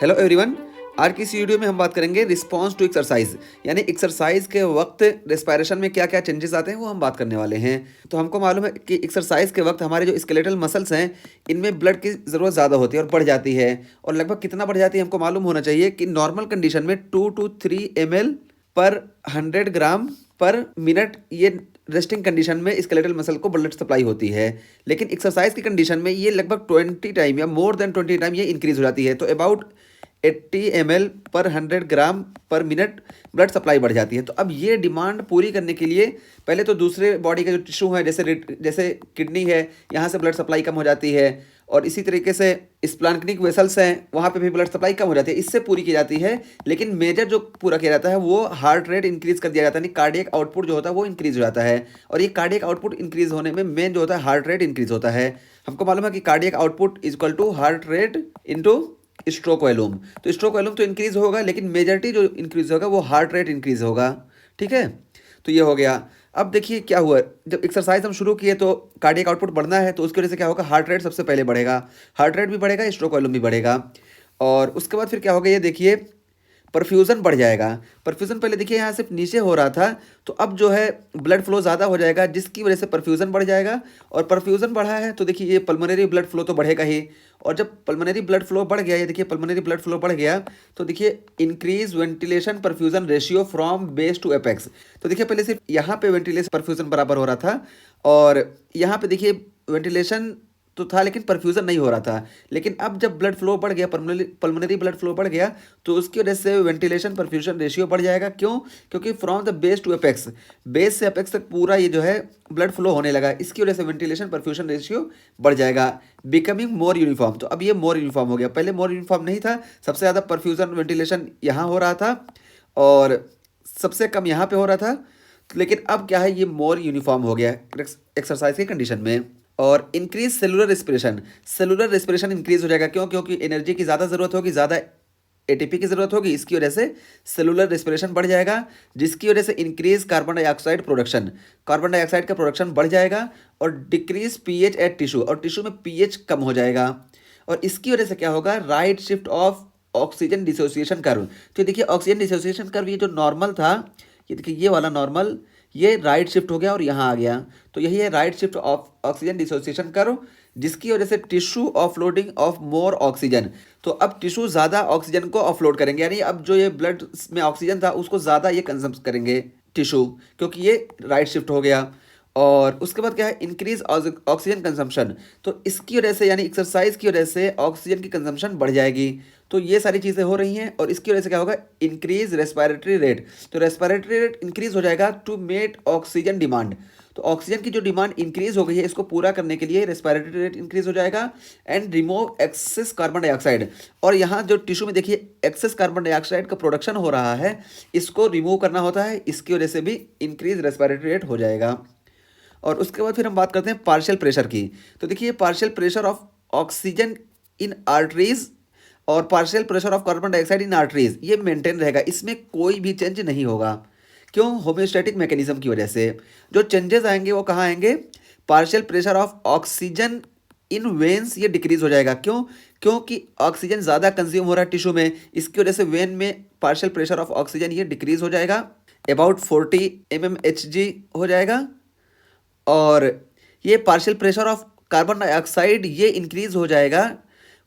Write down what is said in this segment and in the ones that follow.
Hello everyone. आज की इस वीडियो में हम बात करेंगे रिस्पांस टू एक्सरसाइज, यानी एक्सरसाइज के वक्त रेस्पिरेशन में क्या क्या चेंजेस आते हैं वो हम बात करने वाले हैं। तो हमको मालूम है कि एक्सरसाइज के वक्त हमारे जो स्केलेटल मसल्स हैं इनमें ब्लड की ज़रूरत ज़्यादा होती है और बढ़ जाती है। और लगभग कितना बढ़ जाती है हमको मालूम होना चाहिए कि नॉर्मल कंडीशन में 2 to 3 ml पर 100 ग्राम पर मिनट ये रेस्टिंग कंडीशन में स्केलेटल मसल को ब्लड सप्लाई होती है। लेकिन एक्सरसाइज की कंडीशन में ये लगभग 20 टाइम या मोर देन 20 टाइम ये इंक्रीज हो जाती है। तो अबाउट 80 ml पर 100 ग्राम पर मिनट ब्लड सप्लाई बढ़ जाती है। तो अब ये डिमांड पूरी करने के लिए पहले तो दूसरे बॉडी का जो टिश्यू है जैसे किडनी है, यहाँ से ब्लड सप्लाई कम हो जाती है। और इसी तरीके से स्प्लान्क्निक वेसल्स हैं, वहाँ पे भी ब्लड सप्लाई कम हो जाती है, इससे पूरी की जाती है। लेकिन मेजर जो पूरा किया जाता है वो हार्ट रेट इंक्रीज कर दिया जाता है, यानी कार्डियक आउटपुट जो होता है वो इंक्रीज हो जाता है। और ये कार्डियक आउटपुट इंक्रीज होने में मेन जो होता है हार्ट रेट इंक्रीज होता है। हमको मालूम है कि cardiac output is equal to heart rate into stroke volume. तो स्ट्रोक वॉल्यूम तो इंक्रीज होगा, लेकिन मेजॉरिटी जो इंक्रीज होगा वो हार्ट रेट इंक्रीज होगा। ठीक है, तो ये हो गया। अब देखिए क्या हुआ, जब एक्सरसाइज हम शुरू किए तो कार्डियक आउटपुट बढ़ना है, तो उसकी वजह से क्या होगा, हार्ट रेट सबसे पहले बढ़ेगा, हार्ट रेट भी बढ़ेगा, स्ट्रोक वॉल्यूम भी बढ़ेगा। और उसके बाद फिर क्या होगा, ये देखिए परफ्यूज़न बढ़ जाएगा। परफ्यूज़न पहले देखिए यहाँ सिर्फ नीचे हो रहा था, तो अब जो है ब्लड फ्लो ज़्यादा हो जाएगा, जिसकी वजह से परफ्यूज़न बढ़ जाएगा। और परफ्यूज़न बढ़ा है तो देखिए ये पल्मोनरी ब्लड फ्लो तो बढ़ेगा ही। और जब पल्मोनरी ब्लड फ्लो बढ़ गया, ये देखिए पल्मोनरी ब्लड फ्लो बढ़ गया, तो देखिए increase ventilation perfusion ratio from base to apex. तो देखिए पहले सिर्फ यहाँ पे वेंटिलेशन परफ्यूज़न बराबर हो रहा था, और यहाँ पे देखिए वेंटिलेशन तो था लेकिन परफ्यूज़न नहीं हो रहा था। लेकिन अब जब ब्लड फ्लो बढ़ गया, पल्मोनरी ब्लड फ्लो बढ़ गया, तो उसकी वजह से वेंटिलेशन परफ्यूजन रेशियो बढ़ जाएगा। क्यों? क्योंकि from the base to apex, base से अपेक्स तक पूरा ये जो है ब्लड फ्लो होने लगा, इसकी वजह से वेंटिलेशन परफ्यूजन रेशियो बढ़ जाएगा, बिकमिंग मोर यूनिफॉर्म। तो अब ये मोर यूनिफॉर्म हो गया, पहले मोर यूनिफॉर्म नहीं था, सबसे ज़्यादा परफ्यूजन वेंटिलेशन यहाँ हो रहा था और सबसे कम यहाँ पे हो रहा था। लेकिन अब क्या है, ये मोर यूनिफॉर्म हो गया एक्सरसाइज की कंडीशन में। और increase cellular respiration, cellular respiration increase हो जाएगा। क्यों? क्योंकि एनर्जी की ज़्यादा ज़रूरत होगी, ज़्यादा एटीपी की ज़रूरत होगी, इसकी वजह से सेलुलर रेस्पिरेशन बढ़ जाएगा, जिसकी वजह से increase carbon dioxide production, carbon dioxide का प्रोडक्शन बढ़ जाएगा। और डिक्रीज पीएच एट टिश्यू, और टिश्यू में पीएच कम हो जाएगा। और इसकी वजह से क्या होगा, right shift of oxygen dissociation curve. तो देखिए ऑक्सीजन डिसोसिएशन कर्व ये जो नॉर्मल था, ये देखिए ये वाला नॉर्मल, ये राइट शिफ्ट हो गया और यहाँ आ गया। तो यही है right shift of oxygen dissociation curve, जिसकी वजह से tissue offloading of more oxygen. तो अब टिश्यू ज़्यादा ऑक्सीजन को ऑफलोड करेंगे, यानी अब जो ये ब्लड में ऑक्सीजन था उसको ज़्यादा ये कंज्यूम करेंगे टिश्यू, क्योंकि ये राइट शिफ्ट हो गया। और उसके बाद क्या है, इंक्रीज ऑक्सीजन कंजम्पशन। तो इसकी वजह से यानी एक्सरसाइज की वजह से ऑक्सीजन की कंजम्पशन बढ़ जाएगी। तो ये सारी चीज़ें हो रही हैं। और इसकी वजह से क्या होगा, इंक्रीज रेस्पिरेटरी रेट। तो रेस्पिरेटरी रेट इंक्रीज हो जाएगा टू मेट ऑक्सीजन डिमांड। तो ऑक्सीजन की जो डिमांड इंक्रीज हो गई है, इसको पूरा करने के लिए रेस्पिरेटरी रेट इंक्रीज हो जाएगा and remove excess carbon dioxide. और यहाँ जो टिश्यू में देखिए एक्सेस कार्बन डाइऑक्साइड का प्रोडक्शन हो रहा है, इसको रिमूव करना होता है, इसकी वजह से भी इंक्रीज रेस्पिरेटरी रेट हो जाएगा। और उसके बाद फिर हम बात करते हैं पार्शियल प्रेशर की। तो देखिए partial pressure of oxygen in arteries और partial pressure of carbon dioxide in arteries, ये मेंटेन रहेगा, इसमें कोई भी चेंज नहीं होगा। क्यों? होम्योस्टैटिक मैकेनिज्म की वजह से। जो चेंजेस आएंगे वो कहाँ आएंगे, partial pressure of oxygen in veins ये डिक्रीज हो जाएगा। क्यों? क्योंकि ऑक्सीजन ज़्यादा कंज्यूम हो रहा है टिश्यू में, इसकी वजह से वेन में पार्शियल प्रेशर ऑफ ऑक्सीजन ये डिक्रीज हो जाएगा, अबाउट 40 mmHg हो जाएगा। और ये partial pressure of carbon dioxide ये इंक्रीज हो जाएगा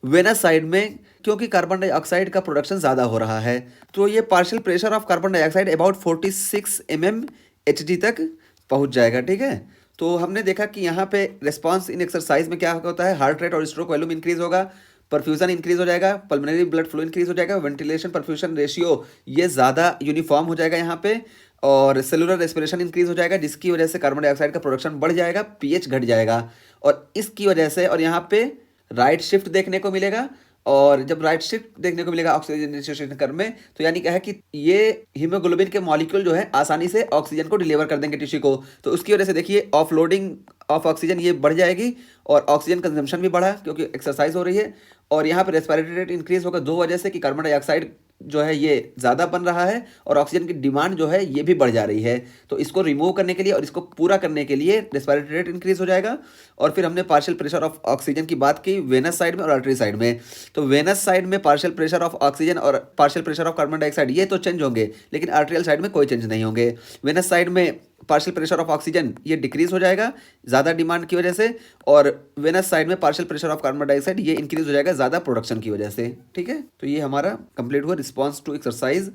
वेनस साइड में, क्योंकि कार्बन डाइऑक्साइड का प्रोडक्शन ज़्यादा हो रहा है। तो ये partial pressure of carbon dioxide about 46 mmHg तक पहुंच जाएगा। ठीक है, तो हमने देखा कि यहाँ पे रिस्पांस इन एक्सरसाइज में क्या होता है, हार्ट रेट और स्ट्रोक वॉल्यूम इंक्रीज होगा, परफ्यूजन इंक्रीज हो जाएगा, पल्मोनरी ब्लड फ्लो इंक्रीज हो जाएगा, वेंटिलेशन परफ्यूजन रेशियो ये ज़्यादा यूनिफॉर्म हो जाएगा यहाँ पे, और सेलुलर रेस्पिरेशन इंक्रीज हो जाएगा, जिसकी वजह से कार्बन डाइऑक्साइड का प्रोडक्शन बढ़ जाएगा, पीएच घट जाएगा। और इसकी वजह से और यहाँ पे राइट शिफ्ट देखने को मिलेगा। और जब राइट शिफ्ट देखने को मिलेगा ऑक्सीजन डिसोसिएशन कर्व में, तो यानी क्या है कि ये हीमोग्लोबिन के मॉलिक्यूल जो है आसानी से ऑक्सीजन को डिलीवर कर देंगे टिश्यू को। तो उसकी वजह से देखिए ऑफलोडिंग ऑफ ऑक्सीजन ये बढ़ जाएगी, और ऑक्सीजन कंजम्पशन भी बढ़ा क्योंकि एक्सरसाइज हो रही है। और यहाँ पर रेस्पिरेटरी रेट इंक्रीज होगा, दो वजह से कि कार्बन डाइऑक्साइड जो है ये ज़्यादा बन रहा है और ऑक्सीजन की डिमांड जो है ये भी बढ़ जा रही है। तो इसको रिमूव करने के लिए और इसको पूरा करने के लिए रेस्पिरेटरी रेट इंक्रीज हो जाएगा। और फिर हमने पार्शियल प्रेशर ऑफ ऑक्सीजन की बात की वेनस साइड में और आर्टरी साइड में। तो वेनस साइड में पार्शियल प्रेशर ऑफ ऑक्सीजन और partial pressure of carbon dioxide ये तो चेंज होंगे, लेकिन आर्ट्रियल साइड में कोई चेंज नहीं होंगे। वेनस साइड में पार्शियल प्रेशर ऑफ ऑक्सीजन ये डिक्रीज हो जाएगा ज़्यादा डिमांड की वजह से, और वेनस साइड में partial pressure of carbon dioxide ये इंक्रीज हो जाएगा ज़्यादा प्रोडक्शन की वजह से। ठीक है, तो ये हमारा कंप्लीट हुआ रिस्पॉन्स टू एक्सरसाइज